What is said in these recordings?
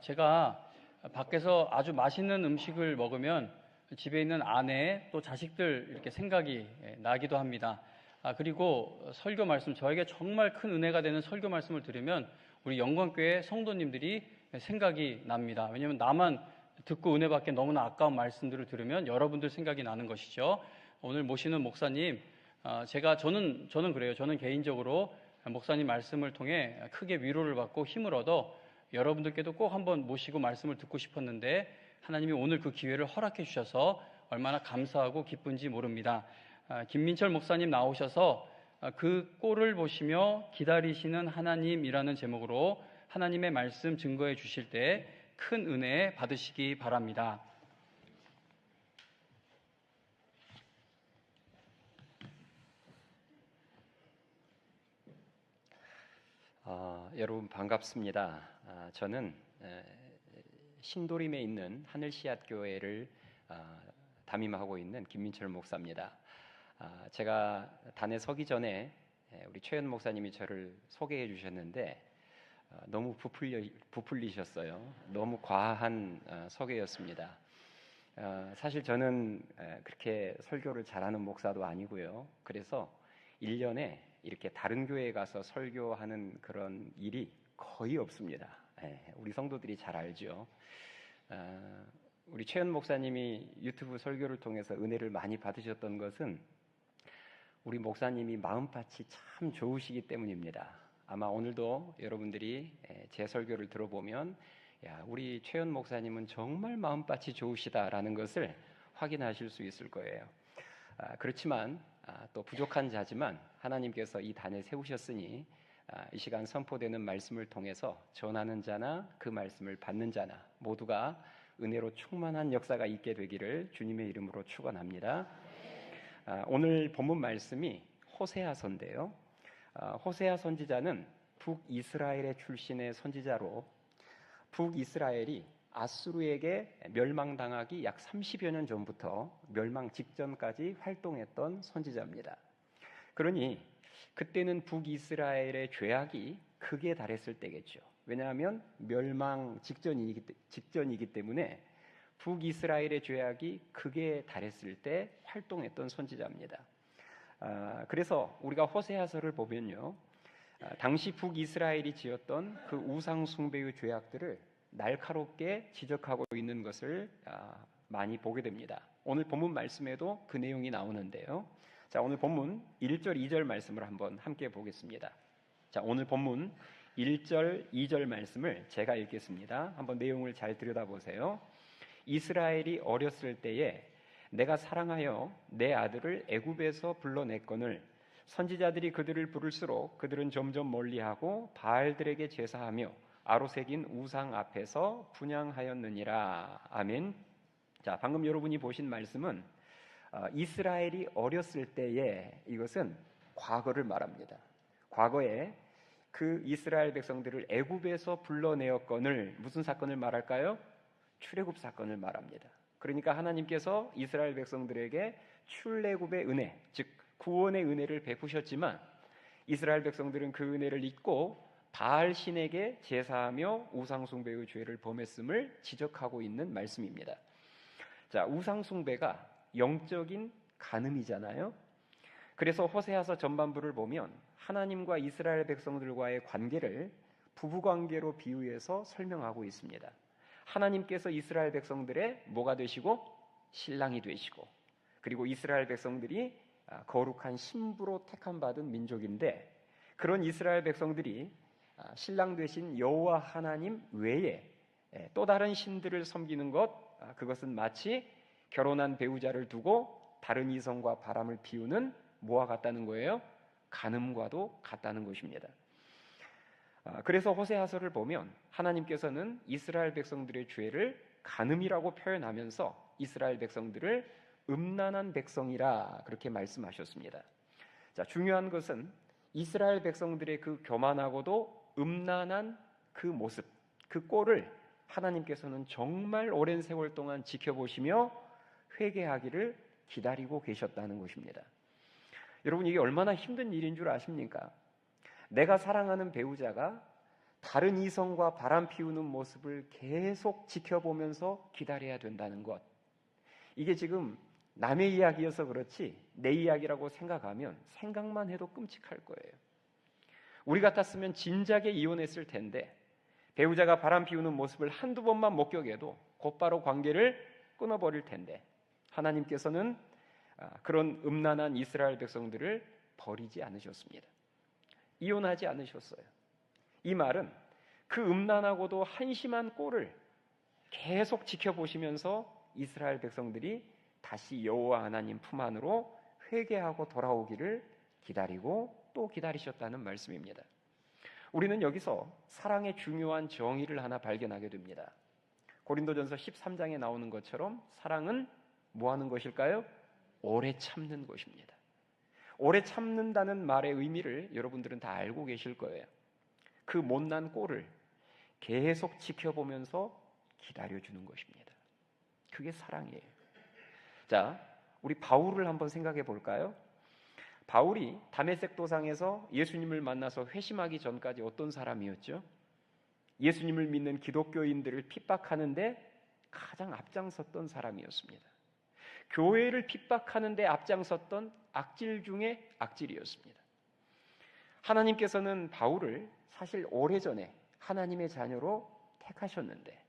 제가 밖에서 아주 맛있는 음식을 먹으면 집에 있는 아내 또 자식들 이렇게 생각이 나기도 합니다. 그리고 설교 말씀, 저에게 정말 큰 은혜가 되는 설교 말씀을 들으면 우리 영광교회 성도님들이 생각이 nap니다. 왜냐하면 나만 듣고 은혜 받기에 너무나 아까운 말씀들을 들으면 여러분들 생각이 나는 것이죠. 오늘 모시는 목사님, 저는 그래요. 저는 개인적으로 목사님 말씀을 통해 크게 위로를 받고 힘을 얻어 여러분들께도 꼭 한번 모시고 말씀을 듣고 싶었는데 하나님이 오늘 그 기회를 허락해 주셔서 얼마나 감사하고 기쁜지 모릅니다. 김민철 목사님 나오셔서 그 꼴을 보시며 기다리시는 하나님이라는 제목으로 하나님의 말씀 증거해 주실 때 큰 은혜 받으시기 바랍니다. 여러분 반갑습니다. 저는 신도림에 있는 하늘씨앗교회를 담임하고 있는 김민철 목사입니다. 제가 단에 서기 전에 우리 최현 목사님이 저를 소개해 주셨는데 너무 부풀리셨어요. 너무 과한 소개였습니다. 사실 저는 그렇게 설교를 잘하는 목사도 아니고요. 그래서 1년에 이렇게 다른 교회에 가서 설교하는 그런 일이 거의 없습니다. 우리 성도들이 잘 알죠. 우리 최현 목사님이 유튜브 설교를 통해서 은혜를 많이 받으셨던 것은 우리 목사님이 마음밭이 참 좋으시기 때문입니다. 아마 오늘도 여러분들이 제 설교를 들어보면 우리 최현 목사님은 정말 마음밭이 좋으시다라는 것을 확인하실 수 있을 거예요. 그렇지만 또 부족한 자지만 하나님께서 이 단에 세우셨으니 이 시간 선포되는 말씀을 통해서 전하는 자나 그 말씀을 받는 자나 모두가 은혜로 충만한 역사가 있게 되기를 주님의 이름으로 축원합니다. 오늘 본문 말씀이 호세아서인데요. 호세아 선지자는 북이스라엘의 출신의 선지자로 북이스라엘이 아수르에게 멸망당하기 약 30여 년 전부터 멸망 직전까지 활동했던 선지자입니다. 그러니 그때는 북이스라엘의 죄악이 극에 달했을 때겠죠. 왜냐하면 멸망 직전이기 때문에 북이스라엘의 죄악이 극에 달했을 때 활동했던 선지자입니다. 그래서 우리가 호세아서를 보면요, 당시 북이스라엘이 지었던 그 우상 숭배의 죄악들을 날카롭게 지적하고 있는 것을 많이 보게 됩니다. 오늘 본문 말씀에도 그 내용이 나오는데요. 자, 오늘 본문 1절, 2절 말씀을 한번 함께 보겠습니다. 자, 오늘 본문 1절, 2절 말씀을 제가 읽겠습니다. 한번 내용을 잘 들여다보세요. 이스라엘이 어렸을 때에 내가 사랑하여 내 아들을 애굽에서 불러냈거늘 선지자들이 그들을 부를수록 그들은 점점 멀리하고 바알들에게 제사하며 아로새긴 우상 앞에서 분향하였느니라. 아멘. 자, 방금 여러분이 보신 말씀은 이스라엘이 어렸을 때에 이것은 과거를 말합니다. 과거에 그 이스라엘 백성들을 애굽에서 불러내었거늘 무슨 사건을 말할까요? 출애굽 사건을 말합니다. 그러니까 하나님께서 이스라엘 백성들에게 출애굽의 은혜, 즉 구원의 은혜를 베푸셨지만 이스라엘 백성들은 그 은혜를 잊고 바알 신에게 제사하며 우상 숭배의 죄를 범했음을 지적하고 있는 말씀입니다. 자, 우상 숭배가 영적인 간음이잖아요. 그래서 호세아서 전반부를 보면 하나님과 이스라엘 백성들과의 관계를 부부 관계로 비유해서 설명하고 있습니다. 하나님께서 이스라엘 백성들의 뭐가 되시고 신랑이 되시고, 그리고 이스라엘 백성들이 거룩한 신부로 택함 받은 민족인데, 그런 이스라엘 백성들이 신랑 되신 여호와 하나님 외에 또 다른 신들을 섬기는 것, 그것은 마치 결혼한 배우자를 두고 다른 이성과 바람을 피우는 뭐와 같다는 거예요? 간음과도 같다는 것입니다. 그래서 호세아서를 보면 하나님께서는 이스라엘 백성들의 죄를 간음이라고 표현하면서 이스라엘 백성들을 음란한 백성이라 그렇게 말씀하셨습니다. 자, 중요한 것은 이스라엘 백성들의 그 교만하고도 음란한 그 모습, 그 꼴을 하나님께서는 정말 오랜 세월 동안 지켜보시며 회개하기를 기다리고 계셨다는 것입니다. 여러분, 이게 얼마나 힘든 일인 줄 아십니까? 내가 사랑하는 배우자가 다른 이성과 바람 피우는 모습을 계속 지켜보면서 기다려야 된다는 것. 이게 지금 남의 이야기여서 그렇지 내 이야기라고 생각하면 생각만 해도 끔찍할 거예요. 우리 같았으면 진작에 이혼했을 텐데 배우자가 바람 피우는 모습을 한두 번만 목격해도 곧바로 관계를 끊어버릴 텐데 하나님께서는 그런 음란한 이스라엘 백성들을 버리지 않으셨습니다. 이혼하지 않으셨어요. 이 말은 그 음란하고도 한심한 꼴을 계속 지켜보시면서 이스라엘 백성들이 다시 여호와 하나님 품 안으로 회개하고 돌아오기를 기다리고 또 기다리셨다는 말씀입니다. 우리는 여기서 사랑의 중요한 정의를 하나 발견하게 됩니다. 고린도전서 13장에 나오는 것처럼 사랑은 뭐 하는 것일까요? 오래 참는 것입니다. 오래 참는다는 말의 의미를 여러분들은 다 알고 계실 거예요. 그 못난 꼴을 계속 지켜보면서 기다려주는 것입니다. 그게 사랑이에요. 자, 우리 바울을 한번 생각해 볼까요? 바울이 다메섹 도상에서 예수님을 만나서 회심하기 전까지 어떤 사람이었죠? 예수님을 믿는 기독교인들을 핍박하는데 가장 앞장섰던 사람이었습니다. 교회를 핍박하는데 앞장섰던 악질 중에 악질이었습니다. 하나님께서는 바울을 사실 오래전에 하나님의 자녀로 택하셨는데,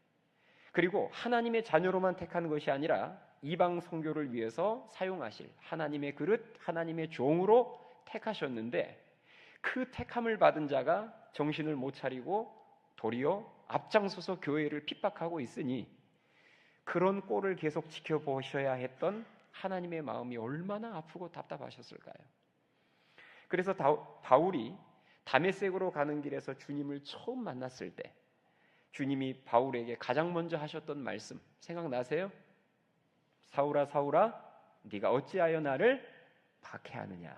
그리고 하나님의 자녀로만 택한 것이 아니라 이방 선교를 위해서 사용하실 하나님의 그릇, 하나님의 종으로 택하셨는데, 그 택함을 받은 자가 정신을 못 차리고 도리어 앞장서서 교회를 핍박하고 있으니 그런 꼴을 계속 지켜보셔야 했던 하나님의 마음이 얼마나 아프고 답답하셨을까요? 그래서 바울이 다메섹으로 가는 길에서 주님을 처음 만났을 때 주님이 바울에게 가장 먼저 하셨던 말씀 생각나세요? 사울아 사울아 네가 어찌하여 나를 박해하느냐,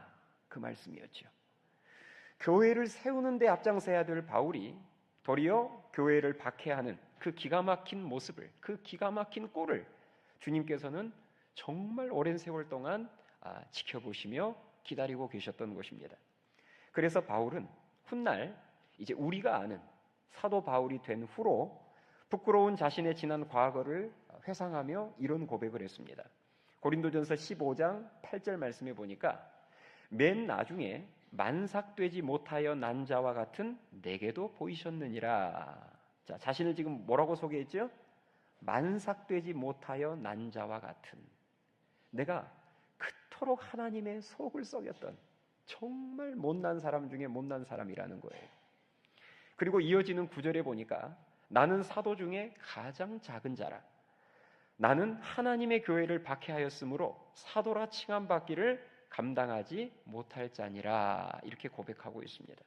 그 말씀이었죠. 교회를 세우는 데 앞장서야 될 바울이 도리어 교회를 박해하는 그 기가 막힌 모습을, 그 기가 막힌 꼴을 주님께서는 정말 오랜 세월 동안 지켜보시며 기다리고 계셨던 것입니다. 그래서 바울은 훗날 이제 우리가 아는 사도 바울이 된 후로 부끄러운 자신의 지난 과거를 회상하며 이런 고백을 했습니다. 고린도전서 15장 8절 말씀에 보니까 맨 나중에 만삭되지 못하여 난 자와 같은 내게도 보이셨느니라. 자, 자신을 지금 뭐라고 소개했죠? 만삭되지 못하여 난 자와 같은, 내가 그토록 하나님의 속을 썩였던 정말 못난 사람 중에 못난 사람이라는 거예요. 그리고 이어지는 구절에 보니까 나는 사도 중에 가장 작은 자라. 나는 하나님의 교회를 박해하였으므로 사도라 칭함받기를 감당하지 못할 자니라. 이렇게 고백하고 있습니다.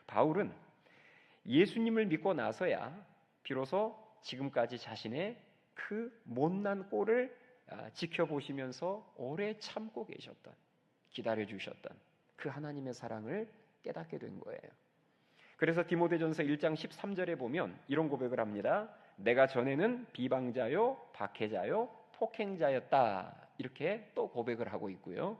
바울은 예수님을 믿고 나서야 비로소 지금까지 자신의 그 못난 꼴을 지켜보시면서 오래 참고 계셨던, 기다려주셨던 그 하나님의 사랑을 깨닫게 된 거예요. 그래서 디모데전서 1장 13절에 보면 이런 고백을 합니다. 내가 전에는 비방자요, 박해자요, 폭행자였다. 이렇게 또 고백을 하고 있고요.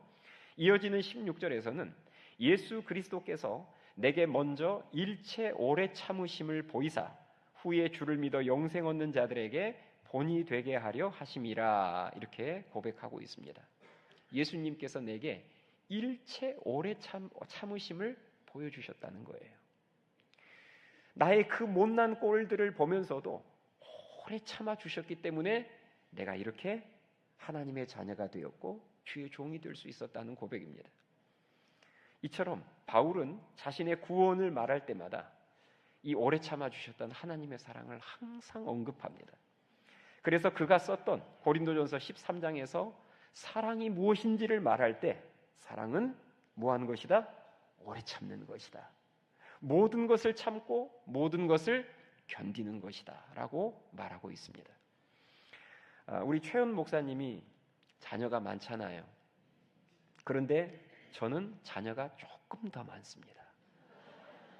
이어지는 16절에서는 예수 그리스도께서 내게 먼저 일체 오래 참으심을 보이사 후에 주를 믿어 영생 얻는 자들에게 본이 되게 하려 하심이라. 이렇게 고백하고 있습니다. 예수님께서 내게 일체 오래 참으심을 보여주셨다는 거예요. 나의 그 못난 꼴들을 보면서도 오래 참아주셨기 때문에 내가 이렇게 하나님의 자녀가 되었고 주의 종이 될 수 있었다는 고백입니다. 이처럼 바울은 자신의 구원을 말할 때마다 이 오래 참아주셨던 하나님의 사랑을 항상 언급합니다. 그래서 그가 썼던 고린도전서 13장에서 사랑이 무엇인지를 말할 때 사랑은 뭐하는 것이다? 오래 참는 것이다. 모든 것을 참고 모든 것을 견디는 것이다 라고 말하고 있습니다. 우리 최은 목사님이 자녀가 많잖아요. 그런데 저는 자녀가 조금 더 많습니다.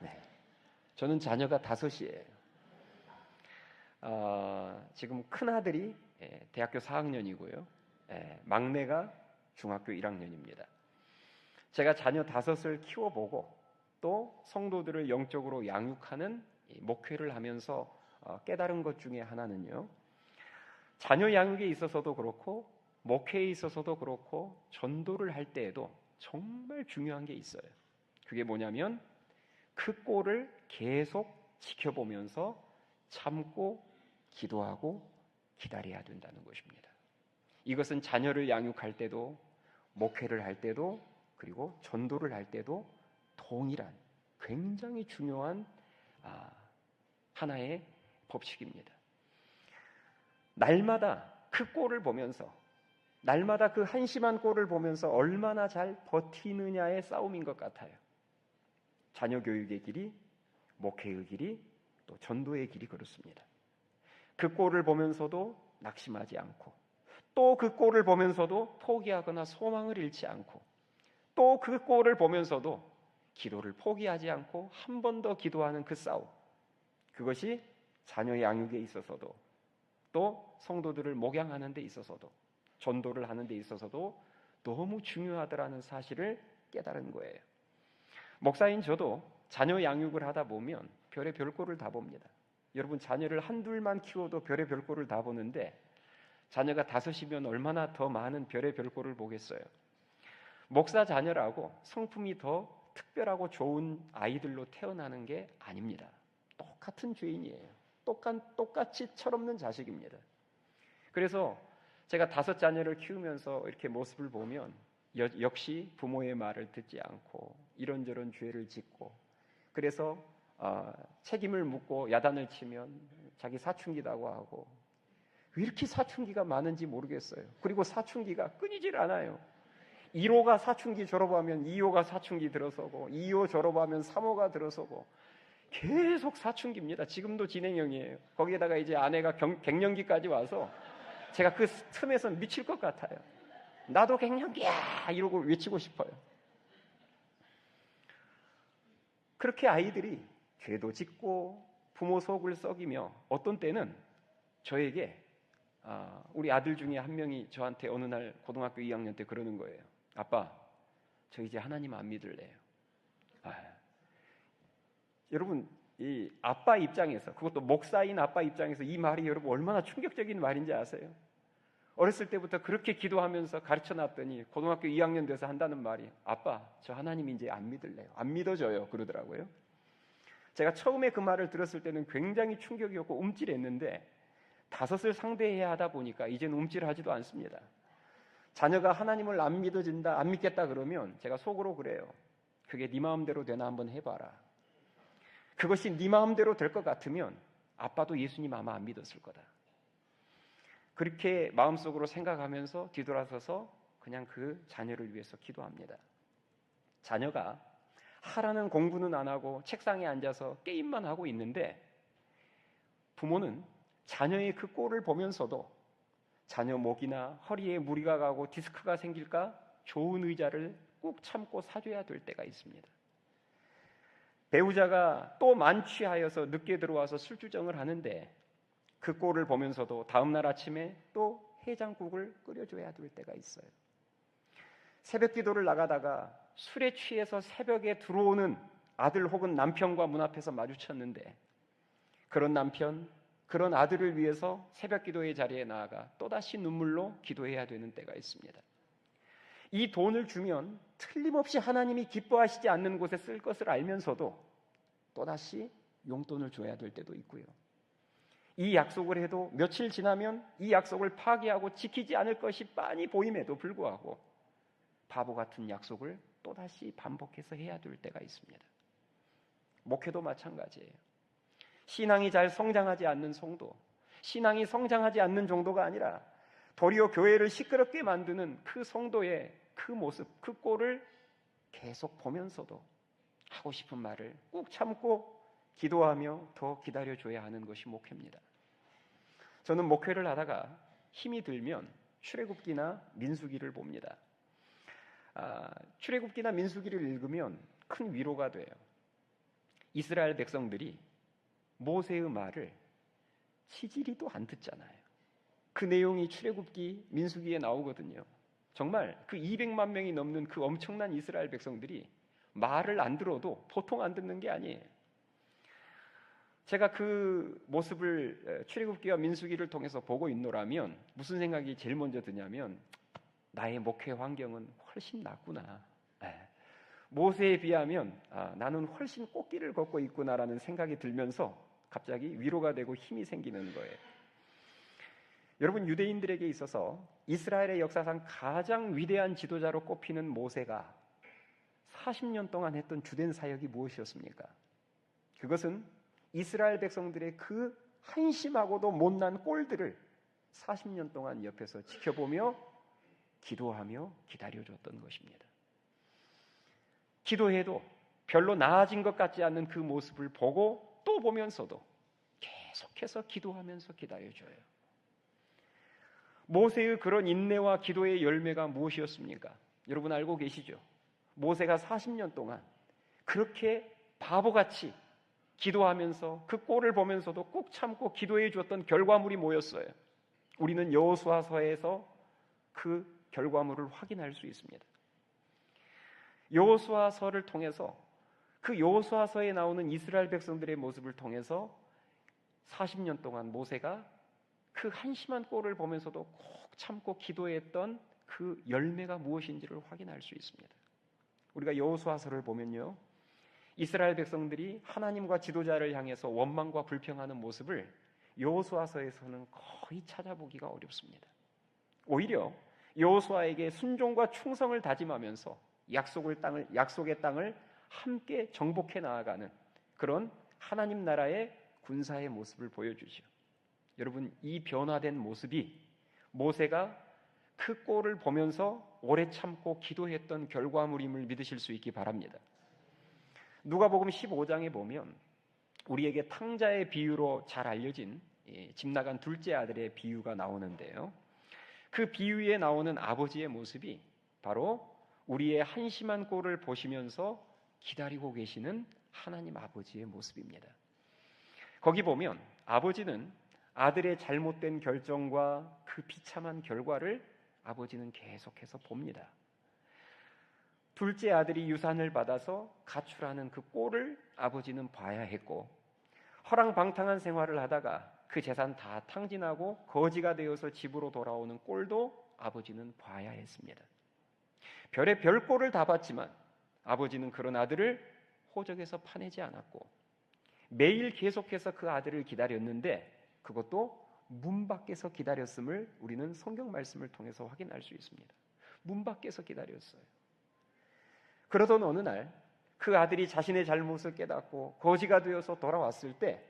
네, 저는 자녀가 5이에요. 지금 큰아들이 대학교 4학년이고요. 막내가 중학교 1학년입니다. 제가 자녀 5을 키워보고 또 성도들을 영적으로 양육하는 목회를 하면서 깨달은 것 중에 하나는요, 자녀 양육에 있어서도 그렇고 목회에 있어서도 그렇고 전도를 할 때에도 정말 중요한 게 있어요. 그게 뭐냐면 그 꼴을 계속 지켜보면서 참고 기도하고 기다려야 된다는 것입니다. 이것은 자녀를 양육할 때도 목회를 할 때도 그리고 전도를 할 때도 동일한 굉장히 중요한 하나의 법칙입니다. 날마다 그 꼴을 보면서 날마다 그 한심한 꼴을 보면서 얼마나 잘 버티느냐의 싸움인 것 같아요. 자녀 교육의 길이, 목회의 길이, 또 전도의 길이 그렇습니다. 그 꼴을 보면서도 낙심하지 않고 또 그 꼴을 보면서도 포기하거나 소망을 잃지 않고 또 그 꼴을 보면서도 기도를 포기하지 않고 한 번 더 기도하는 그 싸움, 그것이 자녀 양육에 있어서도 또 성도들을 목양하는 데 있어서도 전도를 하는 데 있어서도 너무 중요하더라는 사실을 깨달은 거예요. 목사인 저도 자녀 양육을 하다 보면 별의 별꼴을 다 봅니다. 여러분, 자녀를 한둘만 키워도 별의 별꼴을 다 보는데 자녀가 5이면 얼마나 더 많은 별의 별꼴을 보겠어요. 목사 자녀라고 성품이 더 특별하고 좋은 아이들로 태어나는 게 아닙니다. 똑같은 죄인이에요. 똑같이 철없는 자식입니다. 그래서 제가 5 자녀를 키우면서 이렇게 모습을 보면 역시 부모의 말을 듣지 않고 이런저런 죄를 짓고, 그래서 책임을 묻고 야단을 치면 자기 사춘기라고 하고, 왜 이렇게 사춘기가 많은지 모르겠어요. 그리고 사춘기가 끊이질 않아요. 1호가 사춘기 졸업하면 2호가 사춘기 들어서고 2호 졸업하면 3호가 들어서고 계속 사춘기입니다. 지금도 진행형이에요. 거기에다가 이제 아내가 갱년기까지 와서 제가 그 틈에서 미칠 것 같아요. 나도 갱년기야 이러고 외치고 싶어요. 그렇게 아이들이 죄도 짓고 부모 속을 썩이며 어떤 때는 저에게 우리 아들 중에 한 명이 저한테 어느 날 고등학교 2학년 때 그러는 거예요. 아빠, 저 이제 하나님 안 믿을래요. 여러분, 이 아빠 입장에서, 그것도 목사인 아빠 입장에서 이 말이 여러분 얼마나 충격적인 말인지 아세요? 어렸을 때부터 그렇게 기도하면서 가르쳐놨더니 고등학교 2학년 돼서 한다는 말이, 아빠, 저 하나님 이제 안 믿을래요. 안 믿어져요. 그러더라고요. 제가 처음에 그 말을 들었을 때는 굉장히 충격이었고 움찔했는데 5을 상대해야 하다 보니까 이제는 움찔하지도 않습니다. 자녀가 하나님을 안 믿어진다, 안 믿겠다 그러면 제가 속으로 그래요. 그게 네 마음대로 되나 한번 해봐라. 그것이 네 마음대로 될 것 같으면 아빠도 예수님 아마 안 믿었을 거다. 그렇게 마음속으로 생각하면서 뒤돌아서서 그냥 그 자녀를 위해서 기도합니다. 자녀가 하라는 공부는 안 하고 책상에 앉아서 게임만 하고 있는데 부모는 자녀의 그 꼴을 보면서도 자녀 목이나 허리에 무리가 가고 디스크가 생길까 좋은 의자를 꾹 참고 사줘야 될 때가 있습니다. 배우자가 또 만취하여서 늦게 들어와서 술주정을 하는데 그 꼴을 보면서도 다음날 아침에 또 해장국을 끓여줘야 될 때가 있어요. 새벽 기도를 나가다가 술에 취해서 새벽에 들어오는 아들 혹은 남편과 문 앞에서 마주쳤는데 그런 남편, 그런 아들을 위해서 새벽 기도의 자리에 나아가 또다시 눈물로 기도해야 되는 때가 있습니다. 이 돈을 주면 틀림없이 하나님이 기뻐하시지 않는 곳에 쓸 것을 알면서도 또다시 용돈을 줘야 될 때도 있고요. 이 약속을 해도 며칠 지나면 이 약속을 파기하고 지키지 않을 것이 빤히 보임에도 불구하고 바보 같은 약속을 또다시 반복해서 해야 될 때가 있습니다. 목회도 마찬가지예요. 신앙이 잘 성장하지 않는 성도, 신앙이 성장하지 않는 정도가 아니라 도리어 교회를 시끄럽게 만드는 그 성도의 그 모습, 그 꼴을 계속 보면서도 하고 싶은 말을 꾹 참고 기도하며 더 기다려줘야 하는 것이 목회입니다. 저는 목회를 하다가 힘이 들면 출애굽기나 민수기를 봅니다. 출애굽기나 민수기를 읽으면 큰 위로가 돼요. 이스라엘 백성들이 모세의 말을 치지리도 안 듣잖아요. 그 내용이 출애굽기, 민수기에 나오거든요. 정말 그 200만 명이 넘는 그 엄청난 이스라엘 백성들이 말을 안 들어도 보통 안 듣는 게 아니에요. 제가 그 모습을 출애굽기와 민수기를 통해서 보고 있노라면 무슨 생각이 제일 먼저 드냐면 나의 목회 환경은 훨씬 낫구나. 모세에 비하면 나는 훨씬 꽃길을 걷고 있구나라는 생각이 들면서 갑자기 위로가 되고 힘이 생기는 거예요. 여러분, 유대인들에게 있어서 이스라엘의 역사상 가장 위대한 지도자로 꼽히는 모세가 40년 동안 했던 주된 사역이 무엇이었습니까? 그것은 이스라엘 백성들의 그 한심하고도 못난 꼴들을 40년 동안 옆에서 지켜보며 기도하며 기다려줬던 것입니다. 기도해도 별로 나아진 것 같지 않는 그 모습을 보고 또 보면서도 계속해서 기도하면서 기다려줘요. 모세의 그런 인내와 기도의 열매가 무엇이었습니까? 여러분 알고 계시죠? 모세가 40년 동안 그렇게 바보같이 기도하면서 그 꼴을 보면서도 꾹 참고 기도해 주었던 결과물이 뭐였어요? 우리는 여호수아서에서 그 결과물을 확인할 수 있습니다. 여호수아서를 통해서 그 여호수아서에 나오는 이스라엘 백성들의 모습을 통해서 40년 동안 모세가 그 한심한 꼴을 보면서도 꼭 참고 기도했던 그 열매가 무엇인지를 확인할 수 있습니다. 우리가 여호수아서를 보면요, 이스라엘 백성들이 하나님과 지도자를 향해서 원망과 불평하는 모습을 여호수아서에서는 거의 찾아보기가 어렵습니다. 오히려 여호수아에게 순종과 충성을 다짐하면서 약속의 땅을 함께 정복해 나아가는 그런 하나님 나라의 군사의 모습을 보여주죠. 여러분, 이 변화된 모습이 모세가 그 꼴을 보면서 오래 참고 기도했던 결과물임을 믿으실 수 있기 바랍니다. 누가복음 15장에 보면 우리에게 탕자의 비유로 잘 알려진 집 나간 둘째 아들의 비유가 나오는데요, 그 비유에 나오는 아버지의 모습이 바로 우리의 한심한 꼴을 보시면서 기다리고 계시는 하나님 아버지의 모습입니다. 거기 보면 아버지는 아들의 잘못된 결정과 그 비참한 결과를 아버지는 계속해서 봅니다. 둘째 아들이 유산을 받아서 가출하는 그 꼴을 아버지는 봐야 했고, 허랑방탕한 생활을 하다가 그 재산 다 탕진하고 거지가 되어서 집으로 돌아오는 꼴도 아버지는 봐야 했습니다. 별의 별꼴을 다 봤지만 아버지는 그런 아들을 호적에서 파내지 않았고 매일 계속해서 그 아들을 기다렸는데 그것도 문 밖에서 기다렸음을 우리는 성경 말씀을 통해서 확인할 수 있습니다. 문 밖에서 기다렸어요. 그러던 어느 날 그 아들이 자신의 잘못을 깨닫고 거지가 되어서 돌아왔을 때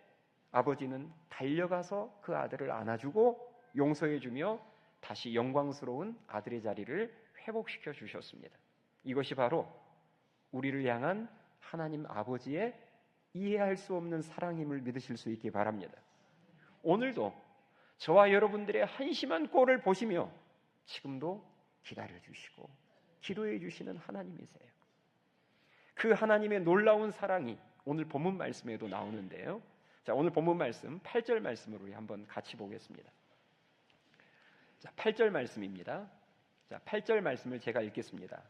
아버지는 달려가서 그 아들을 안아주고 용서해주며 다시 영광스러운 아들의 자리를 회복시켜 주셨습니다. 이것이 바로 우리를 향한 하나님 아버지의 이해할 수 없는 사랑임을 믿으실 수 있기 바랍니다. 오늘도 저와 여러분들의 한심한 꼴을 보시며 지금도 기다려주시고 기도해 주시는 하나님이세요. 그 하나님의 놀라운 사랑이 오늘 본문 말씀에도 나오는데요, 자, 오늘 본문 말씀 8절 말씀으로 우리 한번 같이 보겠습니다. 자, 8절 말씀입니다. 자, 8절 말씀을 제가 읽겠습니다.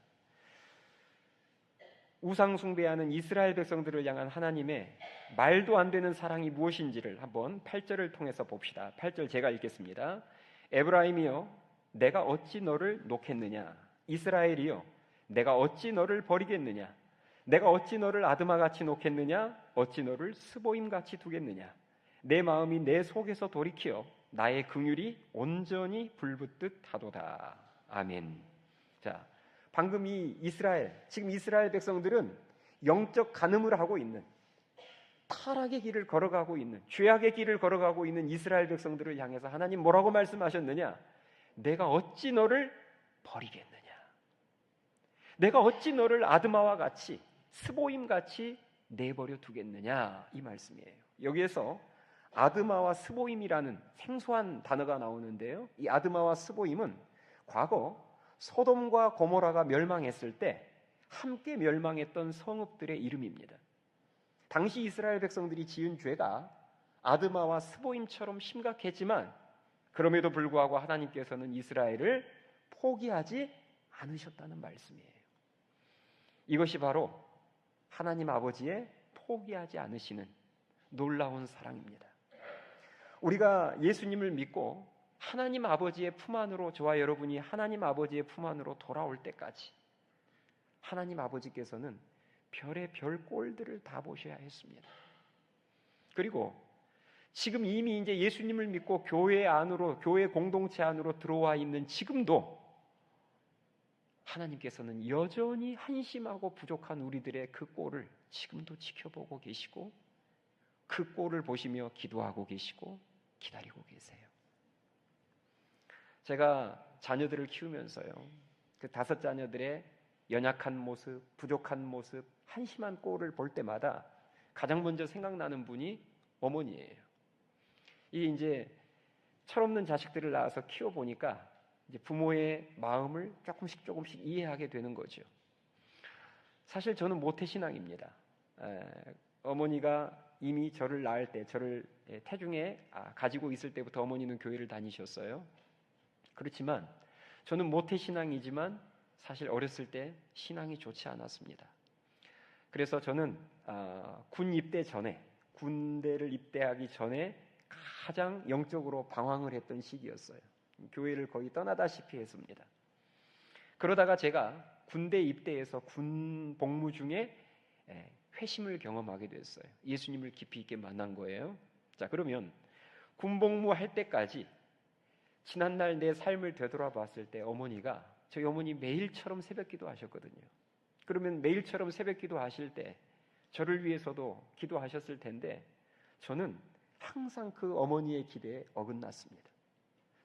우상 숭배하는 이스라엘 백성들을 향한 하나님의 말도 안 되는 사랑이 무엇인지를 한번 8절을 통해서 봅시다. 8절 제가 읽겠습니다. 에브라임이여 내가 어찌 너를 놓겠느냐, 이스라엘이여 내가 어찌 너를 버리겠느냐, 내가 어찌 너를 아드마같이 놓겠느냐, 어찌 너를 스보임같이 두겠느냐, 내 마음이 내 속에서 돌이켜 나의 긍휼이 온전히 불붙듯 하도다. 아멘. 자, 방금 지금 이스라엘 백성들은 영적 간음을 하고 있는, 타락의 길을 걸어가고 있는, 죄악의 길을 걸어가고 있는 이스라엘 백성들을 향해서 하나님 뭐라고 말씀하셨느냐? 내가 어찌 너를 버리겠느냐, 내가 어찌 너를 아드마와 같이 스보임같이 내버려 두겠느냐, 이 말씀이에요. 여기에서 아드마와 스보임이라는 생소한 단어가 나오는데요, 이 아드마와 스보임은 과거 소돔과 고모라가 멸망했을 때 함께 멸망했던 성읍들의 이름입니다. 당시 이스라엘 백성들이 지은 죄가 아드마와 스보임처럼 심각했지만 그럼에도 불구하고 하나님께서는 이스라엘을 포기하지 않으셨다는 말씀이에요. 이것이 바로 하나님 아버지의 포기하지 않으시는 놀라운 사랑입니다. 우리가 예수님을 믿고 하나님 아버지의 품 안으로, 저와 여러분이 하나님 아버지의 품 안으로 돌아올 때까지 하나님 아버지께서는 별의 별 꼴들을 다 보셔야 했습니다. 그리고 지금 이미 이제 예수님을 믿고 교회 안으로, 교회 공동체 안으로 들어와 있는 지금도 하나님께서는 여전히 한심하고 부족한 우리들의 그 꼴을 지금도 지켜보고 계시고 그 꼴을 보시며 기도하고 계시고 기다리고 계세요. 제가 자녀들을 키우면서요, 그 5 자녀들의 연약한 모습, 부족한 모습, 한심한 꼴을 볼 때마다 가장 먼저 생각나는 분이 어머니예요. 이 이제 철없는 자식들을 낳아서 키워보니까 이제 부모의 마음을 조금씩 이해하게 되는 거죠. 사실 저는 모태신앙입니다. 어머니가 이미 저를 낳을 때, 저를 태중에 가지고 있을 때부터 어머니는 교회를 다니셨어요. 그렇지만 저는 모태신앙이지만 사실 어렸을 때 신앙이 좋지 않았습니다. 그래서 저는 군 입대 전에, 군대를 입대하기 전에 가장 영적으로 방황을 했던 시기였어요. 교회를 거의 떠나다시피 했습니다. 그러다가 제가 군대 입대해서 군 복무 중에 회심을 경험하게 됐어요. 예수님을 깊이 있게 만난 거예요. 자, 그러면 군 복무할 때까지 지난날 내 삶을 되돌아봤을 때 어머니가, 저희 어머니 매일처럼 새벽기도 하셨거든요. 그러면 매일처럼 새벽기도 하실 때 저를 위해서도 기도하셨을 텐데 저는 항상 그 어머니의 기대에 어긋났습니다.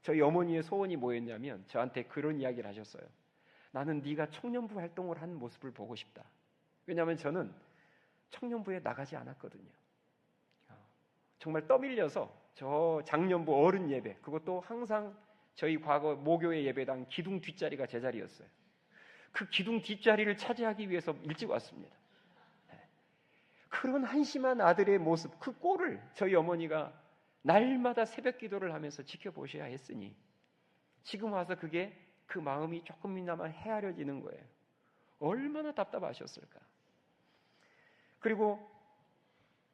저희 어머니의 소원이 뭐였냐면 저한테 그런 이야기를 하셨어요. 나는 네가 청년부 활동을 한 모습을 보고 싶다. 왜냐하면 저는 청년부에 나가지 않았거든요. 정말 떠밀려서 저 장년부 어른 예배, 그것도 항상 저희 과거 모교의 예배당 기둥 뒷자리가 제 자리였어요. 그 기둥 뒷자리를 차지하기 위해서 일찍 왔습니다. 그런 한심한 아들의 모습, 그 꼴을 저희 어머니가 날마다 새벽 기도를 하면서 지켜보셔야 했으니 지금 와서 그게 그 마음이 조금이나마 헤아려지는 거예요. 얼마나 답답하셨을까. 그리고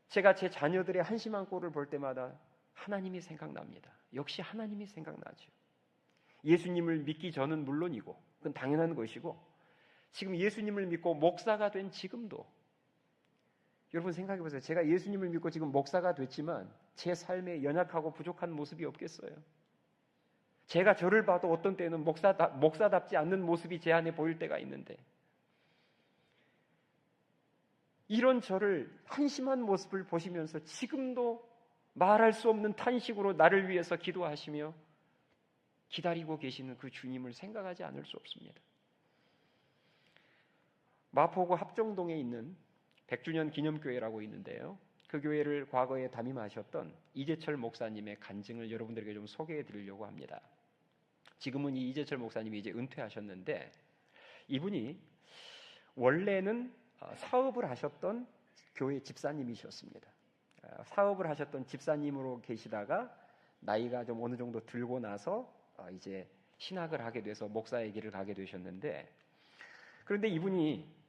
제가 제 자녀들의 한심한 꼴을 볼 때마다 하나님이 생각납니다. 역시 하나님이 생각나죠. 예수님을 믿기 전은 물론이고 그건 당연한 것이고 지금 예수님을 믿고 목사가 된 지금도 여러분 생각해 보세요. 제가 예수님을 믿고 지금 목사가 됐지만 제 삶에 연약하고 부족한 모습이 없겠어요? 제가 저를 봐도 어떤 때는 목사답지 않는 모습이 제 안에 보일 때가 있는데 이런 저를 한심한 모습을 보시면서 지금도 말할 수 없는 탄식으로 나를 위해서 기도하시며 기다리고 계시는 그 주님을 생각하지 않을 수 없습니다. 마포구 합정동에 있는 100주년 기념교회라고 있는데요. 그 교회를 과거에 담임하셨던 이재철 목사님의 간증을 여러분들에게 좀 소개해 드리려고 합니다. 지금은 이 이재철 목사님이 이제 은퇴하셨는데 이분이 원래는 사업을 하셨던 교회 집사님이셨습니다. 사업을 하셨던 집사님으로 계시다가 나이가 좀 어느 정도 들고 나서 이제 신학을 하게 돼서 목사의 길을 가게 되셨는데 그런데 이분이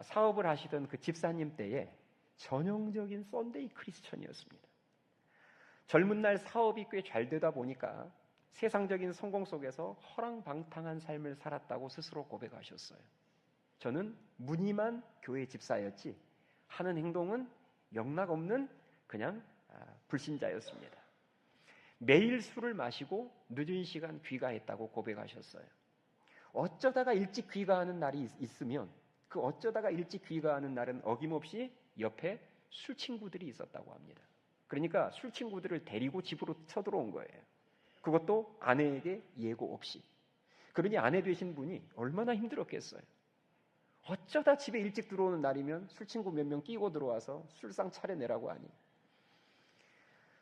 사업을 하시던 그 집사님 때에 전형적인 썬데이 크리스천이었습니다. 젊은 날 사업이 꽤 잘 되다 보니까 세상적인 성공 속에서 허랑방탕한 삶을 살았다고 스스로 고백하셨어요. 저는 무늬만 교회 집사였지 하는 행동은 영락없는 그냥 불신자였습니다. 매일 술을 마시고 늦은 시간 귀가했다고 고백하셨어요. 어쩌다가 일찍 귀가하는 날이 있으면 그 어쩌다가 일찍 귀가하는 날은 어김없이 옆에 술 친구들이 있었다고 합니다. 그러니까 술 친구들을 데리고 집으로 쳐들어온 거예요. 그것도 아내에게 예고 없이. 그러니 아내 되신 분이 얼마나 힘들었겠어요. 어쩌다 집에 일찍 들어오는 날이면 술 친구 몇 명 끼고 들어와서 술상 차려내라고 하니.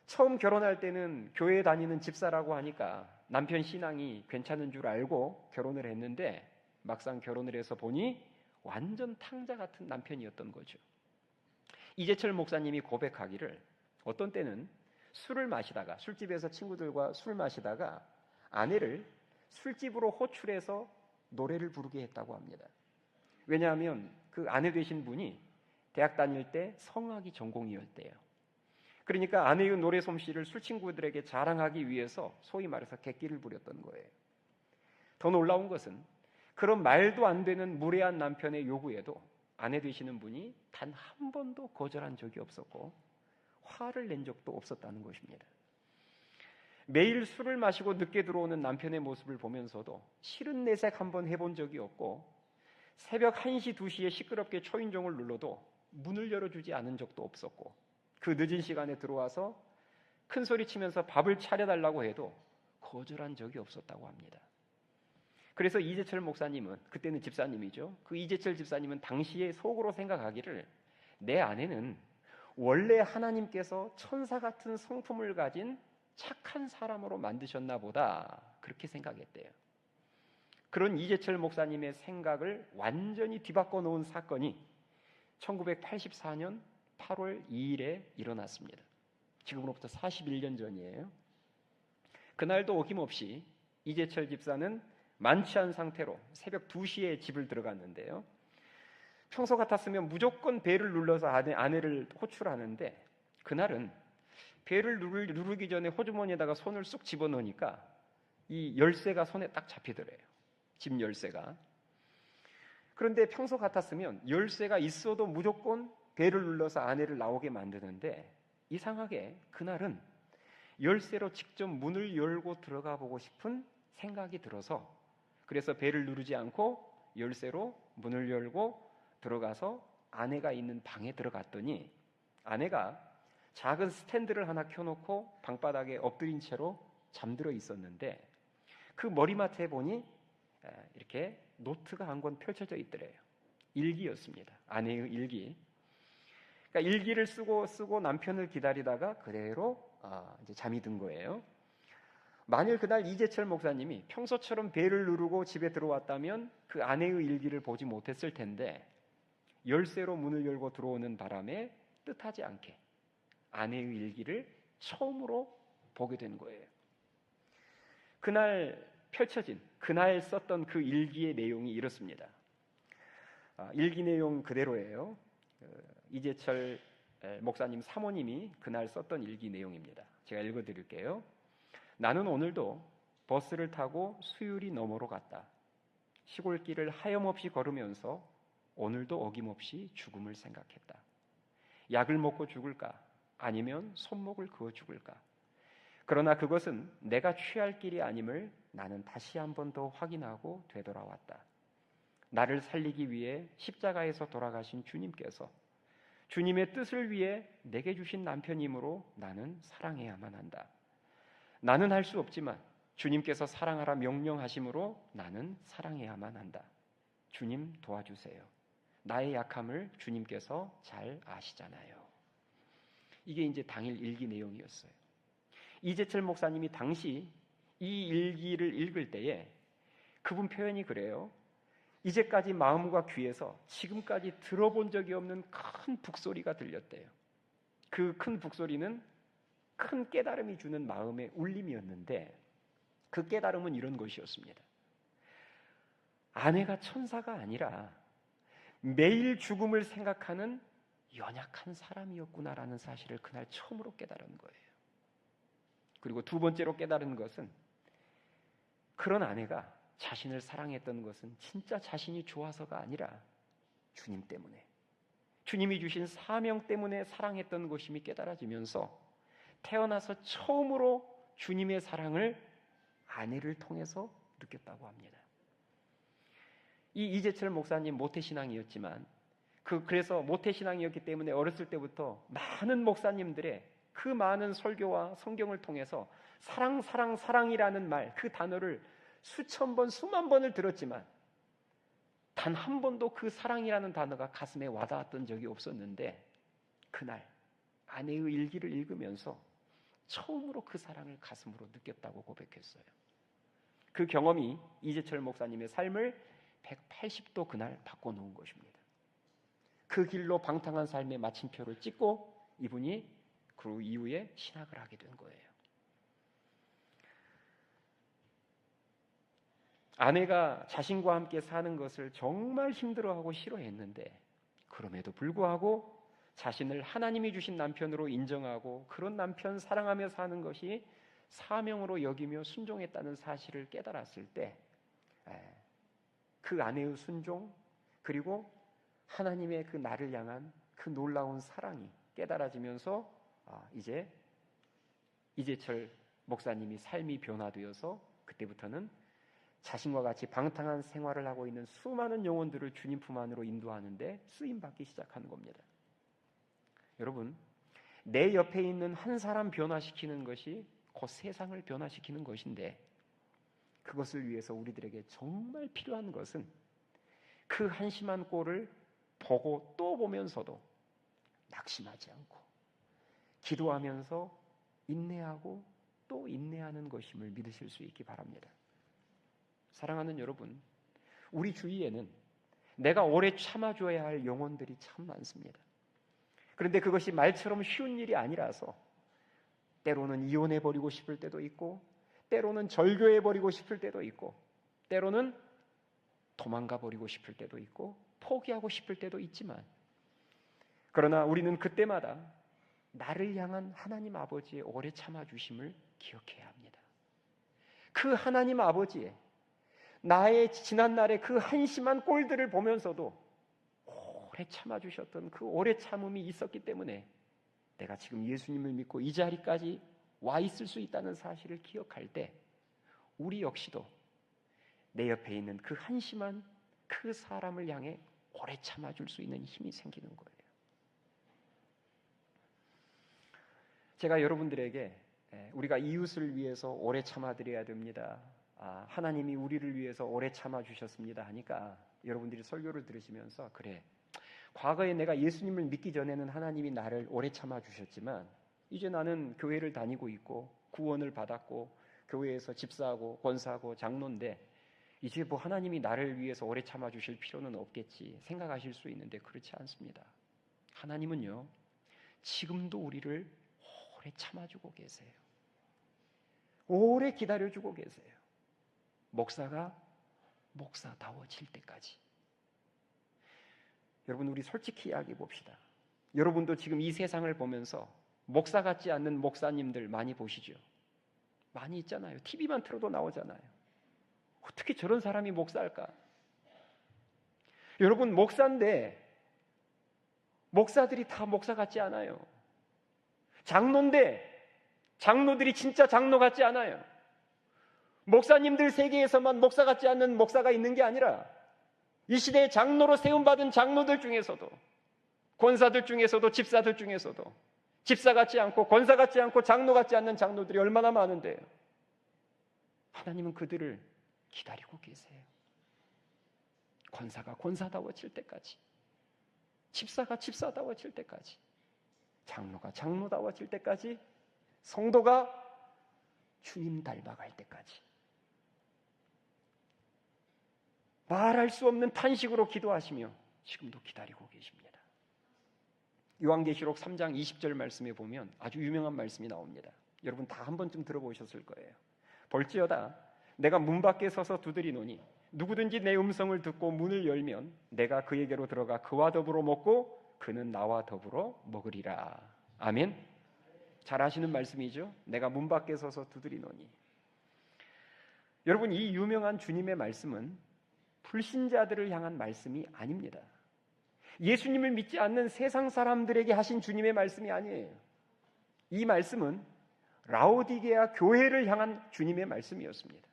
처음 결혼할 때는 교회 다니는 집사라고 하니까 남편 신앙이 괜찮은 줄 알고 결혼을 했는데 막상 결혼을 해서 보니 완전 탕자 같은 남편이었던 거죠. 이재철 목사님이 고백하기를 어떤 때는 술을 마시다가 술집에서 친구들과 술 마시다가 아내를 술집으로 호출해서 노래를 부르게 했다고 합니다. 왜냐하면 그 아내 되신 분이 대학 다닐 때 성악이 전공이었대요. 그러니까 아내의 노래 솜씨를 술 친구들에게 자랑하기 위해서 소위 말해서 객기를 부렸던 거예요. 더 놀라운 것은 그런 말도 안 되는 무례한 남편의 요구에도 아내 되시는 분이 단 한 번도 거절한 적이 없었고 화를 낸 적도 없었다는 것입니다. 매일 술을 마시고 늦게 들어오는 남편의 모습을 보면서도 싫은 내색 한번 해본 적이 없고 새벽 1시, 2시에 시끄럽게 초인종을 눌러도 문을 열어주지 않은 적도 없었고 그 늦은 시간에 들어와서 큰 소리 치면서 밥을 차려달라고 해도 거절한 적이 없었다고 합니다. 그래서 이재철 목사님은, 그때는 집사님이죠. 그 이재철 집사님은 당시에 속으로 생각하기를 내 아내는 원래 하나님께서 천사 같은 성품을 가진 착한 사람으로 만드셨나 보다 그렇게 생각했대요. 그런 이재철 목사님의 생각을 완전히 뒤바꿔 놓은 사건이 1984년 8월 2일에 일어났습니다. 지금으로부터 41년 전이에요. 그날도 어김없이 이재철 집사는 만취한 상태로 새벽 2시에 집을 들어갔는데요. 평소 같았으면 무조건 벨을 눌러서 아내를 호출하는데 그날은 벨을 누르기 전에 호주머니에다가 손을 쑥 집어넣으니까 이 열쇠가 손에 딱 잡히더래요. 집 열쇠가. 그런데 평소 같았으면 열쇠가 있어도 무조건 벨을 눌러서 아내를 나오게 만드는데 이상하게 그날은 열쇠로 직접 문을 열고 들어가 보고 싶은 생각이 들어서 그래서 벨을 누르지 않고 열쇠로 문을 열고 들어가서 아내가 있는 방에 들어갔더니 아내가 작은 스탠드를 하나 켜놓고 방바닥에 엎드린 채로 잠들어 있었는데 그 머리맡에 보니 이렇게 노트가 한 권 펼쳐져 있더래요. 일기였습니다. 아내의 일기. 그러니까 일기를 쓰고 남편을 기다리다가 그대로 이제 잠이 든 거예요. 만일 그날 이재철 목사님이 평소처럼 벨을 누르고 집에 들어왔다면 그 아내의 일기를 보지 못했을 텐데 열쇠로 문을 열고 들어오는 바람에 뜻하지 않게 아내의 일기를 처음으로 보게 된 거예요. 그날 썼던 그 일기의 내용이 이렇습니다. 일기 내용 그대로예요. 이재철 목사님 사모님이 그날 썼던 일기 내용입니다. 제가 읽어드릴게요. 나는 오늘도 버스를 타고 수유리 너머로 갔다. 시골길을 하염없이 걸으면서 오늘도 어김없이 죽음을 생각했다. 약을 먹고 죽을까? 아니면 손목을 그어 죽을까? 그러나 그것은 내가 취할 길이 아님을 나는 다시 한 번 더 확인하고 되돌아왔다. 나를 살리기 위해 십자가에서 돌아가신 주님께서 주님의 뜻을 위해 내게 주신 남편이므로 나는 사랑해야만 한다. 나는 할 수 없지만 주님께서 사랑하라 명령하심으로 나는 사랑해야만 한다. 주님 도와주세요. 나의 약함을 주님께서 잘 아시잖아요. 이게 이제 당일 일기 내용이었어요. 이재철 목사님이 당시 이 일기를 읽을 때에 그분 표현이 그래요. 이제까지 마음과 귀에서 지금까지 들어본 적이 없는 큰 북소리가 들렸대요. 그 큰 북소리는 큰 깨달음이 주는 마음의 울림이었는데 그 깨달음은 이런 것이었습니다. 아내가 천사가 아니라 매일 죽음을 생각하는 연약한 사람이었구나라는 사실을 그날 처음으로 깨달은 거예요. 그리고 두 번째로 깨달은 것은 그런 아내가 자신을 사랑했던 것은 진짜 자신이 좋아서가 아니라 주님 때문에, 주님이 주신 사명 때문에 사랑했던 것임이 깨달아지면서 태어나서 처음으로 주님의 사랑을 아내를 통해서 느꼈다고 합니다. 이 이재철 목사님 모태신앙이었지만 그래서 모태신앙이었기 때문에 어렸을 때부터 많은 목사님들의 그 많은 설교와 성경을 통해서 사랑이라는 말, 그 단어를 수천 번, 수만 번을 들었지만 단 한 번도 그 사랑이라는 단어가 가슴에 와닿았던 적이 없었는데 그날 아내의 일기를 읽으면서 처음으로 그 사랑을 가슴으로 느꼈다고 고백했어요. 그 경험이 이재철 목사님의 삶을 180도 그날 바꿔놓은 것입니다. 그 길로 방탕한 삶의 마침표를 찍고 이분이 그 이후에 신학을 하게 된 거예요. 아내가 자신과 함께 사는 것을 정말 힘들어하고 싫어했는데 그럼에도 불구하고 자신을 하나님이 주신 남편으로 인정하고 그런 남편 사랑하며 사는 것이 사명으로 여기며 순종했다는 사실을 깨달았을 때 그 아내의 순종 그리고 하나님의 그 나를 향한 그 놀라운 사랑이 깨달아지면서 이재철 목사님이 삶이 변화되어서 그때부터는 자신과 같이 방탕한 생활을 하고 있는 수많은 영혼들을 주님 품 안으로 인도하는데 쓰임받기 시작하는 겁니다. 여러분, 내 옆에 있는 한 사람 변화시키는 것이 곧 세상을 변화시키는 것인데 그것을 위해서 우리들에게 정말 필요한 것은 그 한심한 꼴을 보고 또 보면서도 낙심하지 않고 기도하면서 인내하고 또 인내하는 것임을 믿으실 수 있기 바랍니다. 사랑하는 여러분, 우리 주위에는 내가 오래 참아줘야 할 영혼들이 참 많습니다. 그런데 그것이 말처럼 쉬운 일이 아니라서 때로는 이혼해버리고 싶을 때도 있고 때로는 절교해버리고 싶을 때도 있고 때로는 도망가버리고 싶을 때도 있고 포기하고 싶을 때도 있지만 그러나 우리는 그때마다 나를 향한 하나님 아버지의 오래 참아주심을 기억해야 합니다. 그 하나님 아버지의 나의 지난날의 그 한심한 꼴들을 보면서도 오래 참아주셨던 그 오래 참음이 있었기 때문에 내가 지금 예수님을 믿고 이 자리까지 와 있을 수 있다는 사실을 기억할 때 우리 역시도 내 옆에 있는 그 한심한 그 사람을 향해 오래 참아줄 수 있는 힘이 생기는 거예요. 제가 여러분들에게 우리가 이웃을 위해서 오래 참아드려야 됩니다. 하나님이 우리를 위해서 오래 참아주셨습니다 하니까 여러분들이 설교를 들으시면서 그래, 과거에 내가 예수님을 믿기 전에는 하나님이 나를 오래 참아주셨지만 이제 나는 교회를 다니고 있고 구원을 받았고 교회에서 집사하고 권사하고 장로인데 이제 뭐 하나님이 나를 위해서 오래 참아주실 필요는 없겠지 생각하실 수 있는데 그렇지 않습니다. 하나님은요 지금도 우리를 오래 참아주고 계세요. 오래 기다려주고 계세요. 목사가 목사다워질 때까지. 여러분, 우리 솔직히 이야기해 봅시다. 여러분도 지금 이 세상을 보면서 목사 같지 않는 목사님들 많이 보시죠? 많이 있잖아요. TV만 틀어도 나오잖아요. 어떻게 저런 사람이 목사일까? 여러분, 목사인데 목사들이 다 목사 같지 않아요. 장로인데 장로들이 진짜 장로 같지 않아요. 목사님들 세계에서만 목사 같지 않는 목사가 있는 게 아니라 이 시대에 장로로 세움받은 장로들 중에서도 권사들 중에서도 집사들 중에서도 집사 같지 않고 권사 같지 않고 장로 같지 않는 장로들이 얼마나 많은데요. 하나님은 그들을 기다리고 계세요. 권사가 권사다워질 때까지, 집사가 집사다워질 때까지, 장로가 장로다워질 때까지, 성도가 주님 닮아갈 때까지 말할 수 없는 탄식으로 기도하시며 지금도 기다리고 계십니다. 요한계시록 3장 20절 말씀에 보면 아주 유명한 말씀이 나옵니다. 여러분 다 한 번쯤 들어보셨을 거예요. 볼지어다 내가 문 밖에 서서 두드리노니 누구든지 내 음성을 듣고 문을 열면 내가 그에게로 들어가 그와 더불어 먹고 그는 나와 더불어 먹으리라. 아멘. 잘 아시는 말씀이죠. 내가 문 밖에 서서 두드리노니. 여러분, 이 유명한 주님의 말씀은 불신자들을 향한 말씀이 아닙니다. 예수님을 믿지 않는 세상 사람들에게 하신 주님의 말씀이 아니에요. 이 말씀은 라오디게아 교회를 향한 주님의 말씀이었습니다.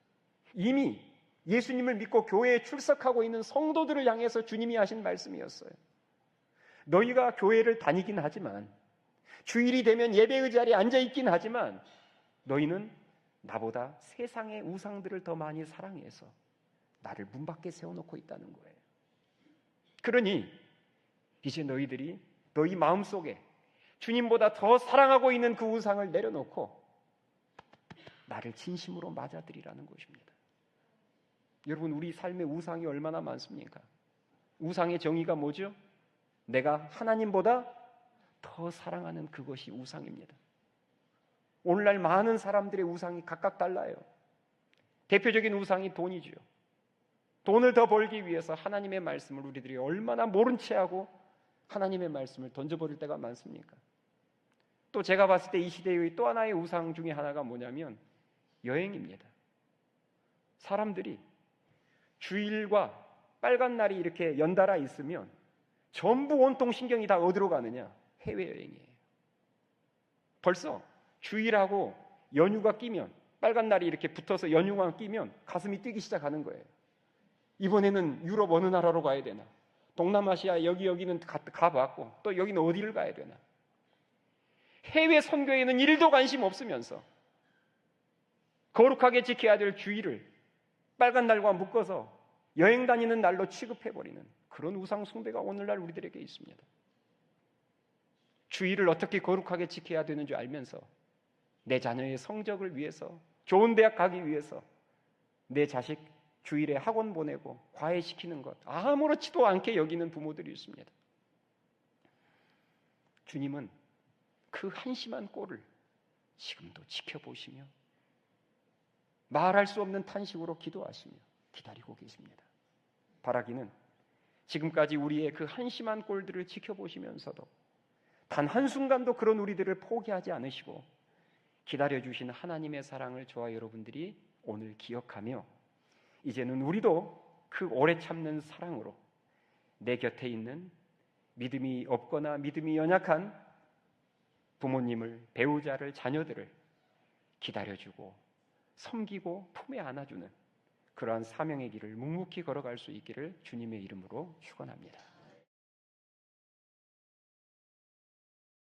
이미 예수님을 믿고 교회에 출석하고 있는 성도들을 향해서 주님이 하신 말씀이었어요. 너희가 교회를 다니긴 하지만 주일이 되면 예배의 자리에 앉아있긴 하지만 너희는 나보다 세상의 우상들을 더 많이 사랑해서 나를 문 밖에 세워놓고 있다는 거예요. 그러니 이제 너희들이 너희 마음속에 주님보다 더 사랑하고 있는 그 우상을 내려놓고 나를 진심으로 맞아들이라는 것입니다. 여러분, 우리 삶에 우상이 얼마나 많습니까? 우상의 정의가 뭐죠? 내가 하나님보다 더 사랑하는 그것이 우상입니다. 오늘날 많은 사람들의 우상이 각각 달라요. 대표적인 우상이 돈이죠. 돈을 더 벌기 위해서 하나님의 말씀을 우리들이 얼마나 모른 채 하고 하나님의 말씀을 던져버릴 때가 많습니까? 또 제가 봤을 때 이 시대의 또 하나의 우상 중에 하나가 뭐냐면 여행입니다. 사람들이 주일과 빨간 날이 이렇게 연달아 있으면 전부 온통 신경이 다 어디로 가느냐? 해외여행이에요. 벌써 주일하고 연휴가 끼면, 빨간 날이 이렇게 붙어서 연휴가 끼면 가슴이 뛰기 시작하는 거예요. 이번에는 유럽 어느 나라로 가야 되나? 동남아시아 여기는 가봤고 또 여기는 어디를 가야 되나? 해외 선교에는 1도 관심 없으면서 거룩하게 지켜야 될 주일을 빨간 날과 묶어서 여행 다니는 날로 취급해버리는 그런 우상 숭배가 오늘날 우리들에게 있습니다. 주일을 어떻게 거룩하게 지켜야 되는 줄 알면서 내 자녀의 성적을 위해서, 좋은 대학 가기 위해서 내 자식 주일에 학원 보내고 과외시키는 것 아무렇지도 않게 여기는 부모들이 있습니다. 주님은 그 한심한 꼴을 지금도 지켜보시며 말할 수 없는 탄식으로 기도하시며 기다리고 계십니다. 바라기는 지금까지 우리의 그 한심한 꼴들을 지켜보시면서도 단 한순간도 그런 우리들을 포기하지 않으시고 기다려주신 하나님의 사랑을 저와 여러분들이 오늘 기억하며 이제는 우리도 그 오래 참는 사랑으로 내 곁에 있는 믿음이 없거나 믿음이 연약한 부모님을, 배우자를, 자녀들을 기다려주고 섬기고 품에 안아주는 그러한 사명의 길을 묵묵히 걸어갈 수 있기를 주님의 이름으로 축원합니다.